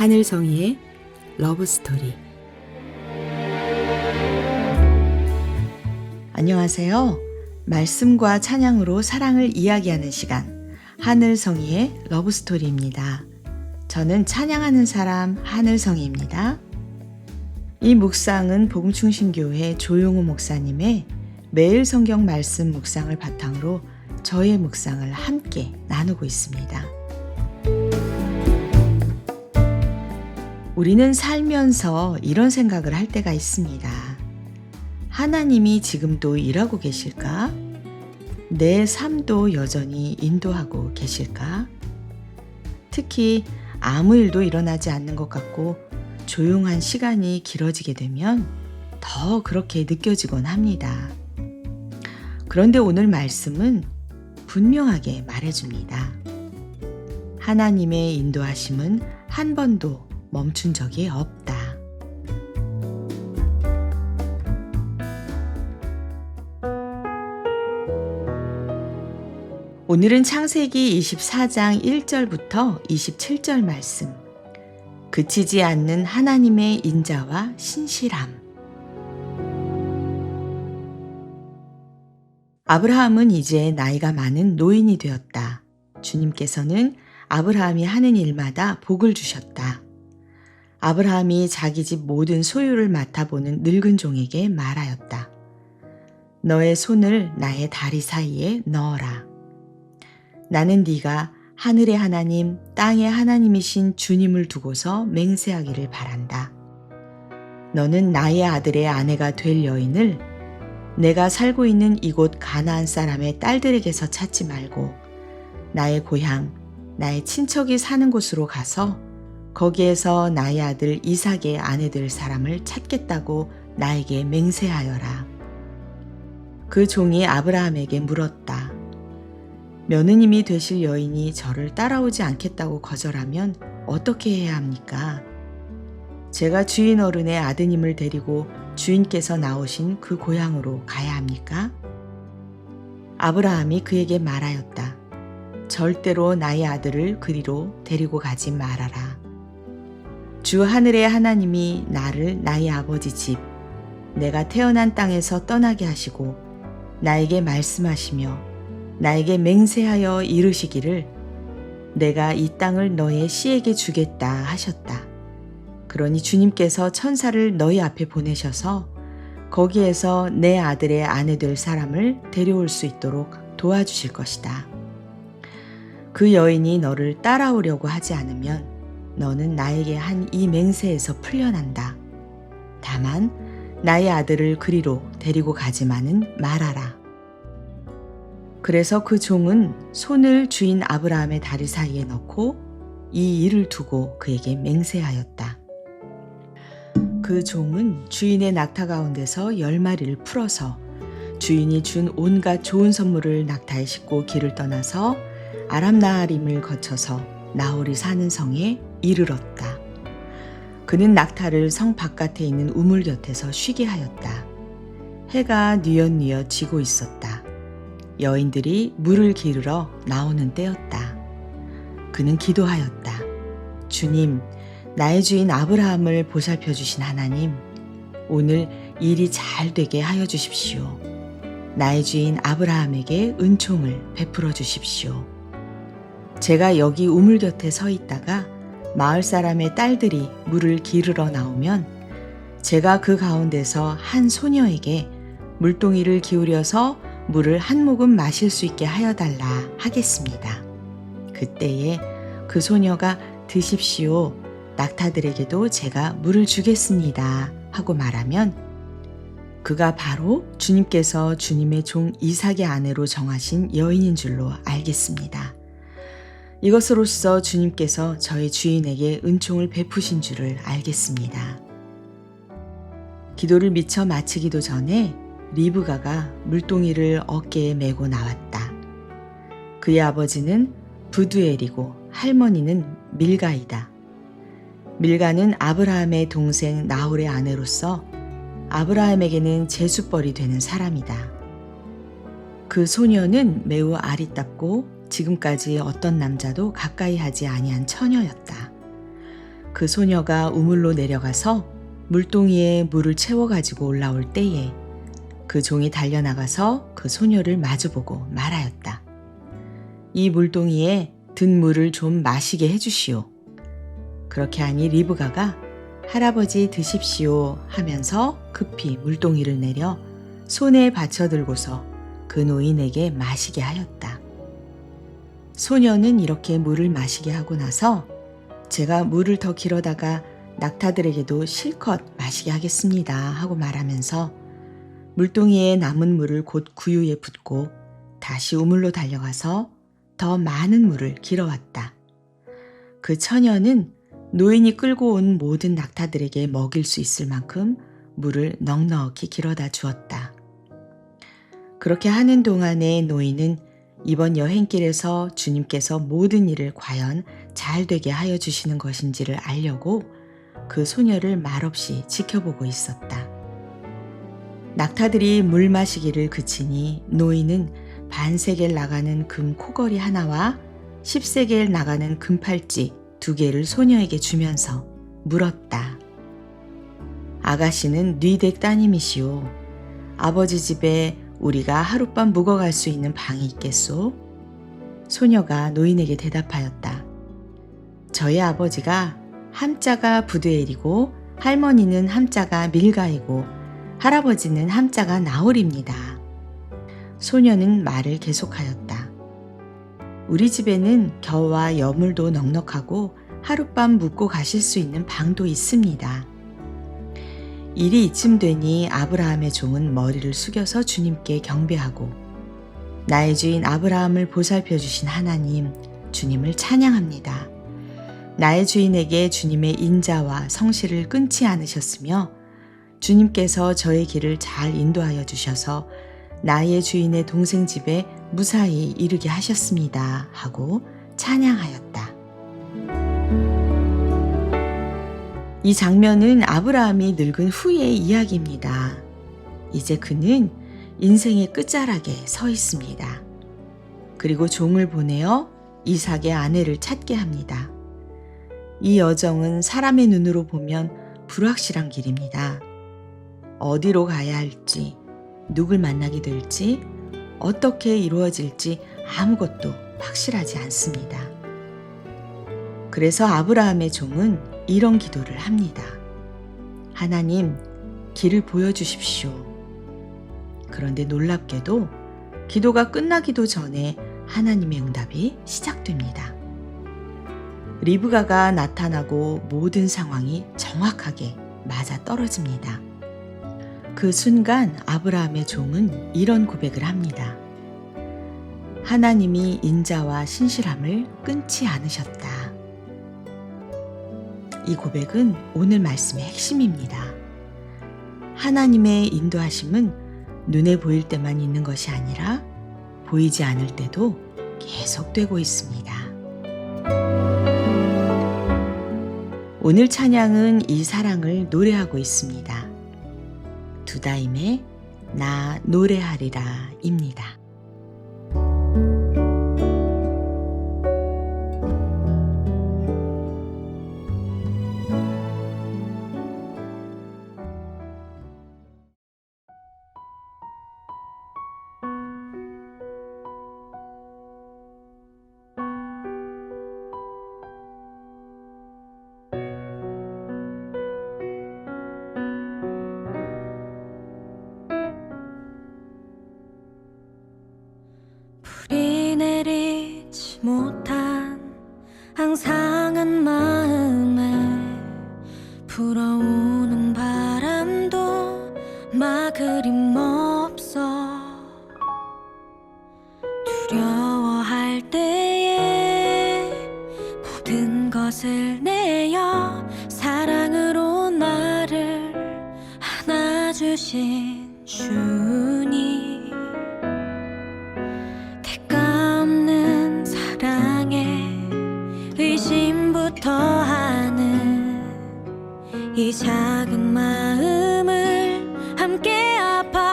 하늘성이의 러브스토리. 안녕하세요. 말씀과 찬양으로 사랑을 이야기하는 시간, 하늘성이의 러브스토리입니다. 저는 찬양하는 사람 하늘성이입니다. 이 묵상은 복음충신교회 조용호 목사님의 매일 성경 말씀 묵상을 바탕으로 저의 묵상을 함께 나누고 있습니다. 우리는 살면서 이런 생각을 할 때가 있습니다. 하나님이 지금도 일하고 계실까? 내 삶도 여전히 인도하고 계실까? 특히 아무 일도 일어나지 않는 것 같고 조용한 시간이 길어지게 되면 더 그렇게 느껴지곤 합니다. 그런데 오늘 말씀은 분명하게 말해줍니다. 하나님의 인도하심은 한 번도 멈춘 적이 없다. 오늘은 창세기 24장 1절부터 27절 말씀. 그치지 않는 하나님의 인자와 신실함. 아브라함은 이제 나이가 많은 노인이 되었다. 주님께서는 아브라함이 하는 일마다 복을 주셨다. 아브라함이 자기 집 모든 소유를 맡아보는 늙은 종에게 말하였다. 너의 손을 나의 다리 사이에 넣어라. 나는 네가 하늘의 하나님, 땅의 하나님이신 주님을 두고서 맹세하기를 바란다. 너는 나의 아들의 아내가 될 여인을 내가 살고 있는 이곳 가나안 사람의 딸들에게서 찾지 말고 나의 고향, 나의 친척이 사는 곳으로 가서 거기에서 나의 아들 이삭의 아내 될 사람을 찾겠다고 나에게 맹세하여라. 그 종이 아브라함에게 물었다. 며느님이 되실 여인이 저를 따라오지 않겠다고 거절하면 어떻게 해야 합니까? 제가 주인 어른의 아드님을 데리고 주인께서 나오신 그 고향으로 가야 합니까? 아브라함이 그에게 말하였다. 절대로 나의 아들을 그리로 데리고 가지 말아라. 주 하늘의 하나님이 나를 나의 아버지 집, 내가 태어난 땅에서 떠나게 하시고 나에게 말씀하시며 나에게 맹세하여 이르시기를 내가 이 땅을 너의 씨에게 주겠다 하셨다. 그러니 주님께서 천사를 너희 앞에 보내셔서 거기에서 내 아들의 아내 될 사람을 데려올 수 있도록 도와주실 것이다. 그 여인이 너를 따라오려고 하지 않으면 너는 나에게 한 이 맹세에서 풀려난다. 다만 나의 아들을 그리로 데리고 가지만은 말아라. 그래서 그 종은 손을 주인 아브라함의 다리 사이에 넣고 이 일을 두고 그에게 맹세하였다. 그 종은 주인의 낙타 가운데서 10마리를 풀어서 주인이 준 온갖 좋은 선물을 낙타에 싣고 길을 떠나서 아람 나하림을 거쳐서 나홀이 사는 성에 이르렀다. 그는 낙타를 성 바깥에 있는 우물 곁에서 쉬게 하였다. 해가 뉘엿뉘엿 지고 있었다. 여인들이 물을 기르러 나오는 때였다. 그는 기도하였다. 주님, 나의 주인 아브라함을 보살펴 주신 하나님, 오늘 일이 잘 되게 하여 주십시오. 나의 주인 아브라함에게 은총을 베풀어 주십시오. 제가 여기 우물 곁에 서 있다가 마을 사람의 딸들이 물을 기르러 나오면 제가 그 가운데서 한 소녀에게 물동이를 기울여서 물을 한 모금 마실 수 있게 하여 달라 하겠습니다. 그때에 그 소녀가 드십시오. 낙타들에게도 제가 물을 주겠습니다. 하고 말하면 그가 바로 주님께서 주님의 종 이삭의 아내로 정하신 여인인 줄로 알겠습니다. 이것으로써 주님께서 저의 주인에게 은총을 베푸신 줄을 알겠습니다. 기도를 미처 마치기도 전에 리브가가 물동이를 어깨에 메고 나왔다. 그의 아버지는 부두엘이고 할머니는 밀가이다. 밀가는 아브라함의 동생 나홀의 아내로서 아브라함에게는 제숫벌이 되는 사람이다. 그 소녀는 매우 아리답고 지금까지 어떤 남자도 가까이 하지 아니한 처녀였다. 그 소녀가 우물로 내려가서 물동이에 물을 채워가지고 올라올 때에 그 종이 달려나가서 그 소녀를 마주보고 말하였다. 이 물동이에 든 물을 좀 마시게 해주시오. 그렇게 하니 리브가가 할아버지 드십시오 하면서 급히 물동이를 내려 손에 받쳐들고서 그 노인에게 마시게 하였다. 소녀는 이렇게 물을 마시게 하고 나서 제가 물을 더 길어다가 낙타들에게도 실컷 마시게 하겠습니다 하고 말하면서 물동이에 남은 물을 곧 구유에 붓고 다시 우물로 달려가서 더 많은 물을 길어왔다. 그 처녀는 노인이 끌고 온 모든 낙타들에게 먹일 수 있을 만큼 물을 넉넉히 길어다 주었다. 그렇게 하는 동안에 노인은 이번 여행길에서 주님께서 모든 일을 과연 잘 되게 하여 주시는 것인지를 알려고 그 소녀를 말없이 지켜보고 있었다. 낙타들이 물 마시기를 그치니 노인은 반세겔 나가는 금 코걸이 하나와 10세겔 나가는 금팔찌 2개를 소녀에게 주면서 물었다. 아가씨는 뉘댁 따님이시오. 아버지 집에 우리가 하룻밤 묵어갈 수 있는 방이 있겠소? 소녀가 노인에게 대답하였다. 저희 아버지가 함자가 부두엘이고 할머니는 함자가 밀가이고 할아버지는 함자가 나홀입니다. 소녀는 말을 계속하였다. 우리 집에는 겨와 여물도 넉넉하고 하룻밤 묵고 가실 수 있는 방도 있습니다. 일이 이쯤 되니 아브라함의 종은 머리를 숙여서 주님께 경배하고 나의 주인 아브라함을 보살펴 주신 하나님, 주님을 찬양합니다. 나의 주인에게 주님의 인자와 성실을 끊지 않으셨으며 주님께서 저의 길을 잘 인도하여 주셔서 나의 주인의 동생 집에 무사히 이르게 하셨습니다 하고 찬양하였다. 이 장면은 아브라함이 늙은 후의 이야기입니다. 이제 그는 인생의 끝자락에 서 있습니다. 그리고 종을 보내어 이삭의 아내를 찾게 합니다. 이 여정은 사람의 눈으로 보면 불확실한 길입니다. 어디로 가야 할지, 누굴 만나게 될지, 어떻게 이루어질지 아무것도 확실하지 않습니다. 그래서 아브라함의 종은 이런 기도를 합니다. 하나님, 길을 보여주십시오. 그런데 놀랍게도 기도가 끝나기도 전에 하나님의 응답이 시작됩니다. 리브가가 나타나고 모든 상황이 정확하게 맞아 떨어집니다. 그 순간 아브라함의 종은 이런 고백을 합니다. 하나님이 인자와 신실함을 끊지 않으셨다. 이 고백은 오늘 말씀의 핵심입니다. 하나님의 인도하심은 눈에 보일 때만 있는 것이 아니라 보이지 않을 때도 계속되고 있습니다. 오늘 찬양은 이 사랑을 노래하고 있습니다. 두다임의 나 노래하리라 입니다. 불이 내리지 못한 항상한 마음에 불어오는 바람도 막을 힘 없어. 두려워할 때에 모든 것을 내어 사랑으로 나를 안아주신 주님, 의심부터 하는 이 작은 마음을 함께 아파하시며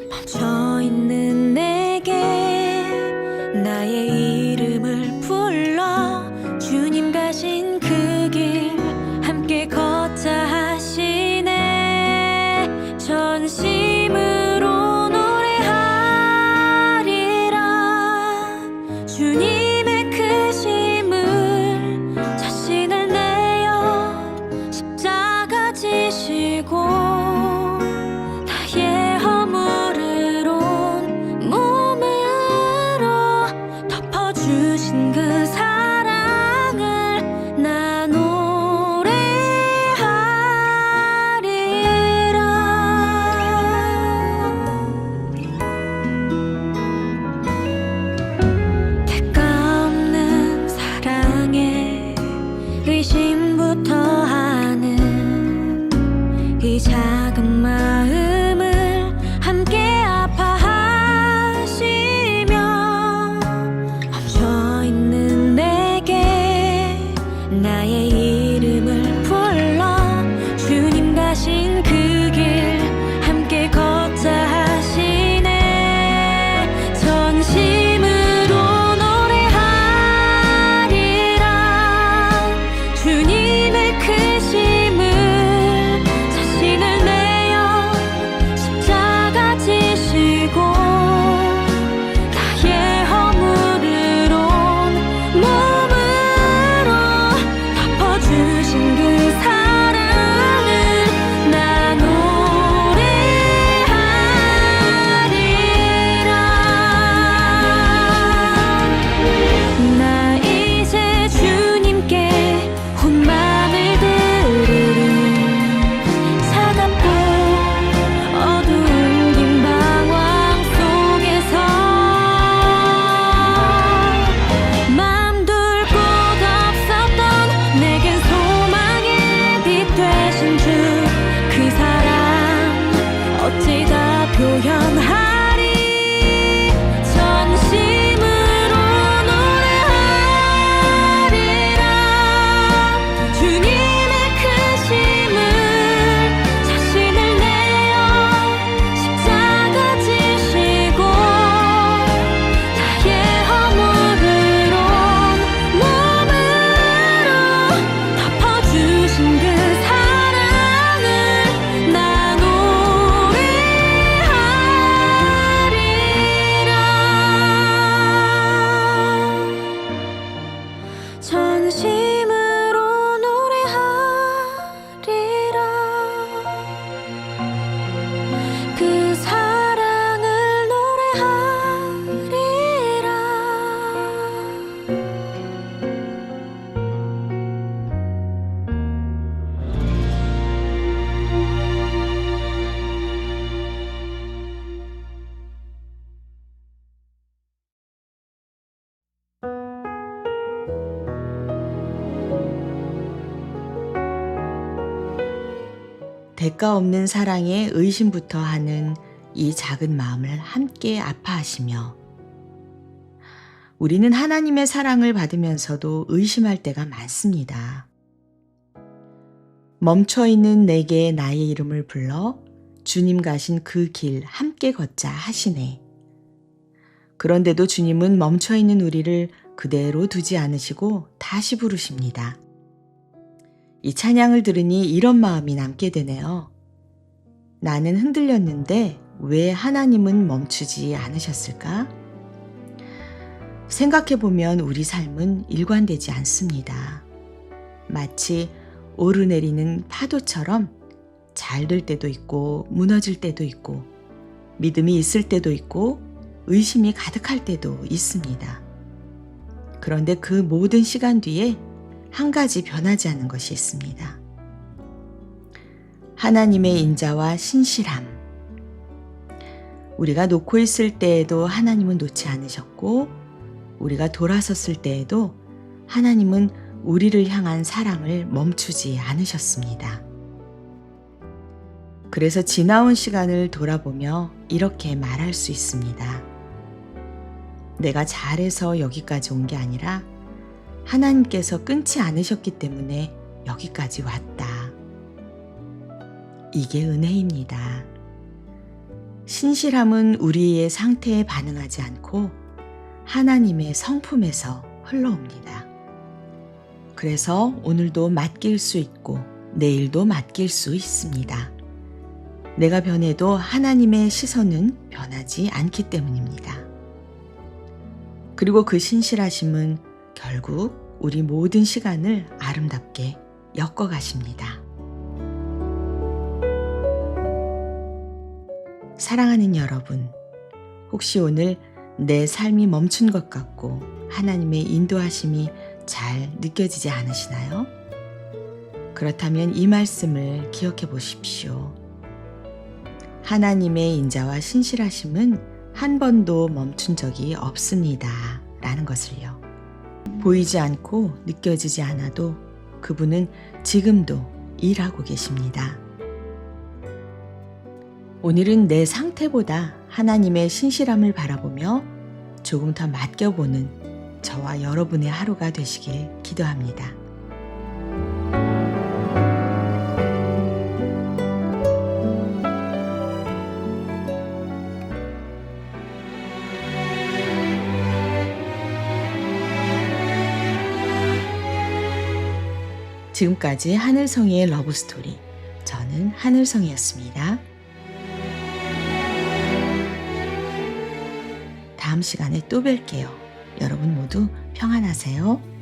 멈춰있는 내게 나의 이름을 불러 가신 그 길 함께 걷자 하시네. 전심으로 노래하리라. 주님의 크심을 자신을 내어 십자가 지시고 나의 허물을 몸으로 덮어주신 그 사랑을 나 노래하리라. 대가 없는 사랑에 의심부터 하는 이 작은 마음을 함께 아파하시며 멈춰있는 내게 나의 이름을 불러 주님 가신 그 길 함께 걷자 하시네. 전심으로 노래하리라. 주님의 크심을 자신을 내어 십자가 지시고 나의 허물을 온 몸으로 덮어주신 그 사랑을 나 노래하리라. 나 이제 주님께 온 맘을 드리리. 차갑고 어두운 긴 방황 속에서 맘 둘 곳 없었던 내겐 소망의 빛 되신 주, 그 사랑 어찌 다 표현하리. 전심으로 노래하리라. 주님의 크심을 자신을 내어 십자가 지시고 나의 허물을 온 몸으로 덮어주신 그 사랑을 나 노래하리라. 전심으로 노래하리라. 그 사랑을 노래하리라. 대가 없는 사랑에 의심부터 하는 이 작은 마음을 함께 아파하시며, 우리는 하나님의 사랑을 받으면서도 의심할 때가 많습니다. 멈춰있는 내게 나의 이름을 불러 주님 가신 그 길 함께 걷자 하시네. 그런데도 주님은 멈춰있는 우리를 그대로 두지 않으시고 다시 부르십니다. 이 찬양을 들으니 이런 마음이 남게 되네요. 나는 흔들렸는데 왜 하나님은 멈추지 않으셨을까? 생각해보면 우리 삶은 일관되지 않습니다. 마치 오르내리는 파도처럼 잘 될 때도 있고 무너질 때도 있고 믿음이 있을 때도 있고 의심이 가득할 때도 있습니다. 그런데 그 모든 시간 뒤에 한 가지 변하지 않는 것이 있습니다. 하나님의 인자와 신실함. 우리가 놓고 있을 때에도 하나님은 놓지 않으셨고, 우리가 돌아섰을 때에도 하나님은 우리를 향한 사랑을 멈추지 않으셨습니다. 그래서 지나온 시간을 돌아보며 이렇게 말할 수 있습니다. 내가 잘해서 여기까지 온 게 아니라 하나님께서 끊지 않으셨기 때문에 여기까지 왔다. 이게 은혜입니다. 신실함은 우리의 상태에 반응하지 않고 하나님의 성품에서 흘러옵니다. 그래서 오늘도 맡길 수 있고 내일도 맡길 수 있습니다. 내가 변해도 하나님의 시선은 변하지 않기 때문입니다. 그리고 그 신실하심은 결국 우리 모든 시간을 아름답게 엮어가십니다. 사랑하는 여러분, 혹시 오늘 내 삶이 멈춘 것 같고 하나님의 인도하심이 잘 느껴지지 않으시나요? 그렇다면 이 말씀을 기억해 보십시오. 하나님의 인자와 신실하심은 한 번도 멈춘 적이 없습니다. 라는 것을요. 보이지 않고 느껴지지 않아도 그분은 지금도 일하고 계십니다. 오늘은 내 상태보다 하나님의 신실함을 바라보며 조금 더 맡겨보는 저와 여러분의 하루가 되시길 기도합니다. 지금까지 하늘성이의 러브스토리, 저는 하늘성이었습니다. 다음 시간에 또 뵐게요. 여러분 모두 평안하세요.